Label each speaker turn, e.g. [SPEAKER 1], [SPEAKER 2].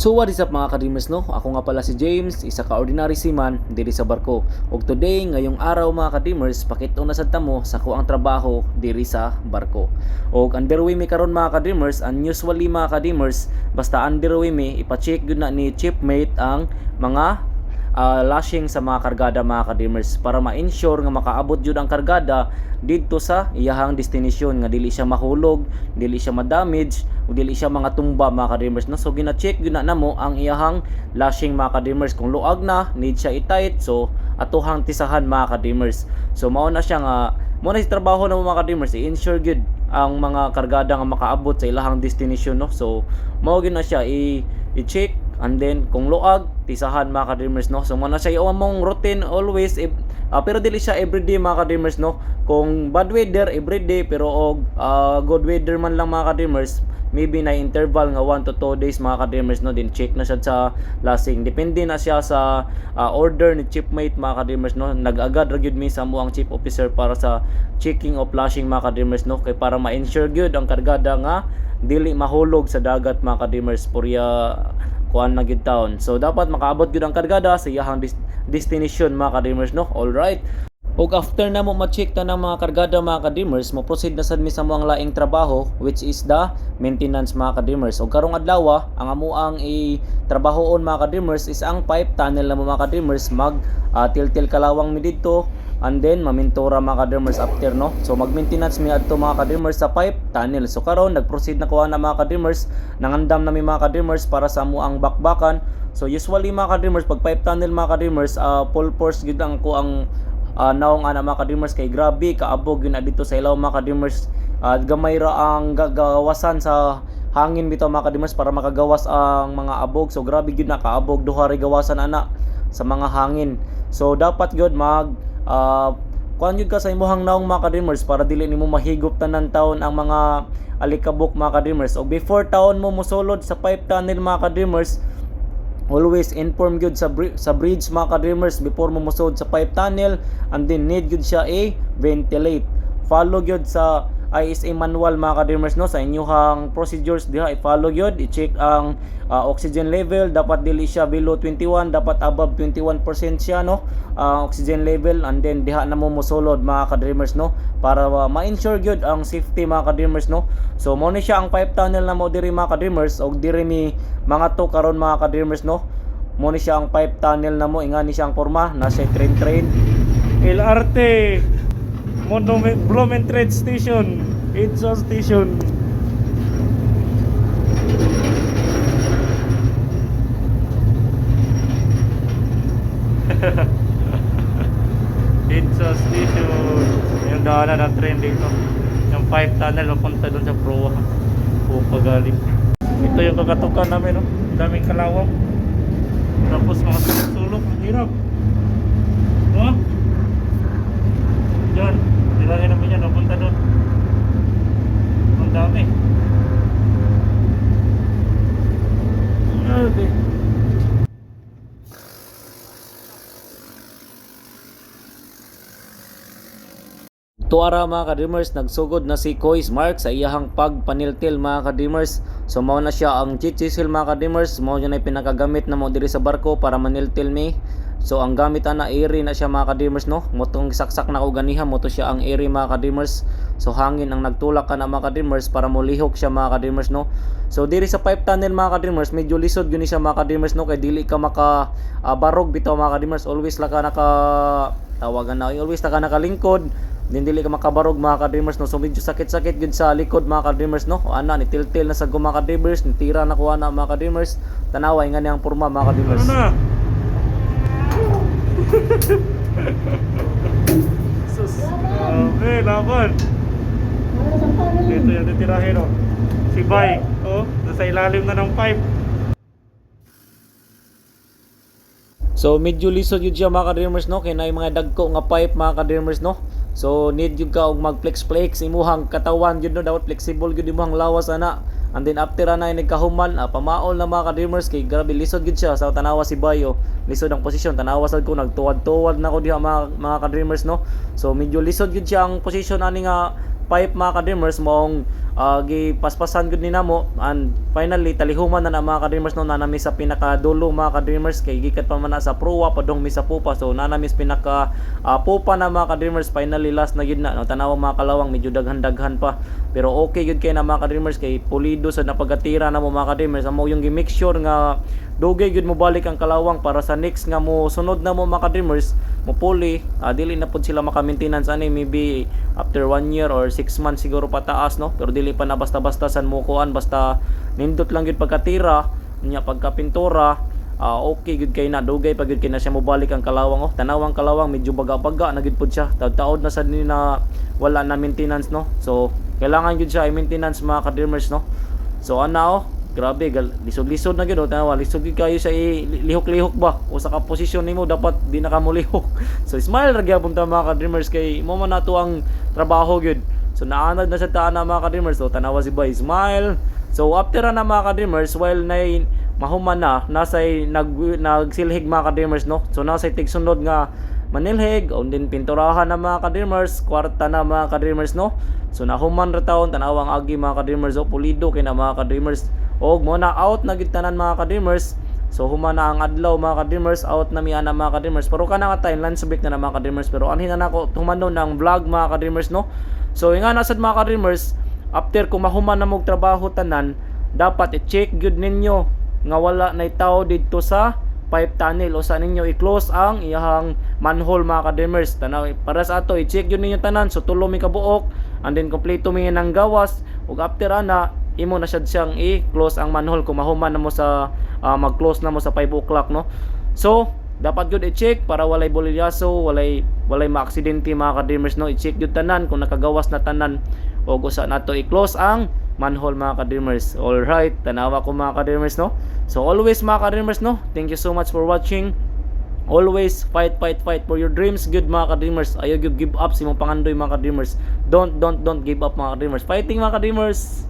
[SPEAKER 1] So what is up mga ka-dreamers no? Ako nga pala si James, isa ka ordinary seaman diri sa barko. Ug today ngayong araw mga ka-dreamers, pakit-on na sad tamo sa kuang trabaho diri sa barko. Ug underway mi karon mga ka-dreamers, unusually mga ka-dreamers, basta underway mi ipa-check gyud na ni chipmate ang mga lashing sa mga kargada mga ka-dreamers para ma-ensure nga makaabot jud ang kargada didto sa iyahang destination nga dili siya mahulog, dili siya ma-damage ug dili siya mga tumba mga ka-dreamers no. So gina-check gyud na namo ang iyahang lashing mga ka-dreamers kung luag na need siya i-tight, so atuhang tisahan mga ka-dreamers. So mao na siya nga mo na si trabaho na mga ka-dreamers i-ensure gyud ang mga kargada nga makaabot sa ilahang destination no. So mao gyud na siya i-check and then kung luag tisahan mga ka-dreamers no. So muna siya yung mong routine always pero dili siya everyday mga ka-dreamers no. Kung bad weather everyday pero good weather man lang mga ka-dreamers, maybe na interval nga 1 to 2 days mga ka-dreamers no, din check na siya sa lasing. Depende na siya sa order ni chipmate mga ka-dreamers no. Nag-agad ra gyud mi sa mo ang chief officer para sa checking of lashing mga ka-dreamers no, kay para ma-ensure gyud ang kargada nga dili mahulog sa dagat mga ka-dreamers purya kuan na gid taon. So dapat makaabot gyud ang kargada sa iyahang destination mga ka-dreamers no. All right. Ug after na mo ma-check ta ng mga kargada mga ka-dreamers, mo proceed na sad mi sa moang laing trabaho which is the maintenance mga ka-dreamers. Ug karong adlaw ang amuang i-trabahoon mga ka-dreamers is ang pipe tunnel na mo mga ka-dreamers, mag til-til kalawang mi didto and then mamintura mga ka-dreamers after no. So mag-maintenance mi adto mga ka-dreamers sa pipe tunnel. So karon nag-proceed na kuha na mga ka-dreamers, nangandam na mi mga ka-dreamers para sa amuang bakbakan. So usually mga ka-dreamers pag pipe tunnel mga ka-dreamers, full force gid ang kuang naong ana mga ka-dreamers kay grabe kaabog yun na dito sa ilaw mga ka-dreamers. Gamay ra ang gagawasan sa hangin bitaw mga ka-dreamers para makagawas ang mga abog. So grabe gyud na kaabog duha ray gawasan ana sa mga hangin. So dapat gyud mag kuan gyud ka sa imong naong mga ka-dreamers para dili nimo mahigop tanan taon ang mga alikabok mga ka-dreamers. O before taon mo mosulod sa pipe tunnel mga ka-dreamers, always inform gyud sa bridge mga ka-dreamers before mo musod sa pipe tunnel, and then need gyud siya ventilate. Follow gyud sa ISA manual mga ka-dreamers no, sa inyong procedures diha i-follow gyud, i-check ang oxygen level, dapat dili siya below 21, dapat above 21% siya no, oxygen level, and then diha na mo mosulod mga ka-dreamers no para ma-ensure gyud ang safety mga ka-dreamers no. So mo ni siya ang pipe tunnel na mo diri mga ka-dreamers, og diri mi mga to karon mga ka-dreamers no. Mo ni siya ang pipe tunnel na mo, ingani siya ang porma na siya train LRT Blooming Trade Station, Edsa Station. Edsa Station. Yung daanan ng train dito. Yung pipe tunnel papunta doon sa proa. Pagaling. Ito yung kakatukan namin no. Daming kalawang. Tapos mga sulok. Ang hirap. No? Diyan. Dilangin namin yan, napunta doon. Ang dami. Okay. Tuara mga ka-dreamers, nagsugod na si Kois Mark sa iyahang pagpaniltil mga ka-dreamers. So mao na siya ang chichisil mga ka-dreamers, mao yun ay pinakagamit na mo diri sa barko para maniltil mi. So ang gamit ana iri na siya mga ka-dreamers no, motong saksak na ko ganiha mo to siya ang iri mga ka-dreamers. So hangin ang nagtulak ka na mga ka-dreamers para molihok siya mga ka-dreamers no. So diri sa pipe tunnel mga ka-dreamers, medyo lisod gyud ni siya mga ka-dreamers no, kay dili ka maka barog bitaw mga ka-dreamers. Always la ka naka tawagan na, always la ka nakalingkod, din dili ka makabarog mga ka-dreamers no. So medyo sakit-sakit gyud sa likod mga ka-dreamers no. O ana ni tiltil na sa mga ka-dreamers, ni tira na kuha na mga ka-dreamers. Tanaway ngani ang porma mga ka-dreamers. Ano na? Sus. Okay, laban. Dito yung titirahin oh. Si Bay, oh, nasa ilalim na ng pipe. So medyo lisod yun siya mga ka-dreamers no, kay na yung mga dagko nga pipe mga ka-dreamers no. So need yun ka og mag-flex-flex imuhang katawan yun no, dapat flexible yun imuhang lawas ana. And then after na nagkahuman, pamaol na mga ka-dreamers kay grabe lisod gid siya sa tanawa si Bayo. Lisod ang posisyon, tanawa sad ko nagtuwad-tuwad na ko diha mga ka-dreamers no. So medyo lisod gid siya ang posisyon ani nga pipe mga ka-dreamers maong gipaspasan gud ni namo, and finally talihuman na na mga ka-dreamers no, nanami sa pinakadulo mga ka-dreamers, kay gikat pa man na sa pruwa padong mi sa pupa, so nanami sa pinaka pupa na mga ka-dreamers. Finally last na gid na no, tanawa mga kalawang medyo daghan-daghan pa, pero okay gud kay na mga ka-dreamers, kay pulido sa napagatira na mo mga ka-dreamers. Amo yung gi-make sure nga dugay gud mo balik ang kalawang para sa next nga mo sunod na mo mga ka-dreamers mo puli, dili na pud sila maka-maintenance ani, maybe after 1 year or 6 months siguro pataas no, pero dili pa na basta-basta san mo kuan, basta nindot lang gud pagkatira nya pagkapintura. Okay gud kay na dugay pag gud kay na siya mobalik ang kalawang. Tanawang kalawang medyo baga-baga na gud pud siya, taod na sad ni na wala na maintenance no, so kailangan gud siya i-maintenance mga ka-dreamers no. So grabe lisod-lisod na gid tanawa, lisod gid kayo sa lihok-lihok ba o sa posisyon nimo dapat di na ka mo lihok. So smile ra gyapon ta mga ka-dreamers, kay mo man nato ang trabaho gud. So naanad na sa taan na mga ka-dreamers, so tanawa si Bay smile. So after na mga ka-dreamers, while na mahuman na nasay nagsilhig mga ka-dreamers no, so nasay tigsunod nga manilhig on din pinturahan na mga ka-dreamers, kwarta na mga ka-dreamers no. So nahuman ra taon tanawang agi mga ka-dreamers, pulido kay na mga ka-dreamers, og mo na out na gitanan mga ka-dreamers. So human na ang adlaw mga ka-dreamers, out na mi ana mga ka-dreamers, pero kana nga time lunch break na mga ka-dreamers, pero anhin na nako humanon ang vlog mga ka-dreamers no. So nga nasad mga ka-dreamers, after kung mahuman na mog trabaho tanan, dapat i-check gud ninyo nga wala na itaw dito sa pipe tunnel, o sa ninyo i-close ang iyahang manhole mga ka-dreamers. Tanaw para sa ato i-check yun ninyo tanan, so tulo mi kabuok and then kompleto mi ng gawas, ug after ana imo na sad siyang i-close ang manhole kung mahuman na mo sa mag-close na mo sa 5 o'clock no. So dapat gud i-check para walay bolilyaso, walay maaksidente mga ka-dreamers no. I-check gud tanan kung nakagawas na tanan, o usa nato i-close ang manhole mga ka-dreamers. Alright, tanawa ko mga ka-dreamers no. So always mga ka-dreamers no, thank you so much for watching. Always fight for your dreams good mga ka-dreamers. Ayaw give up si mong pangandoy mga ka-dreamers. Don't give up mga ka-dreamers. Fighting mga ka-dreamers.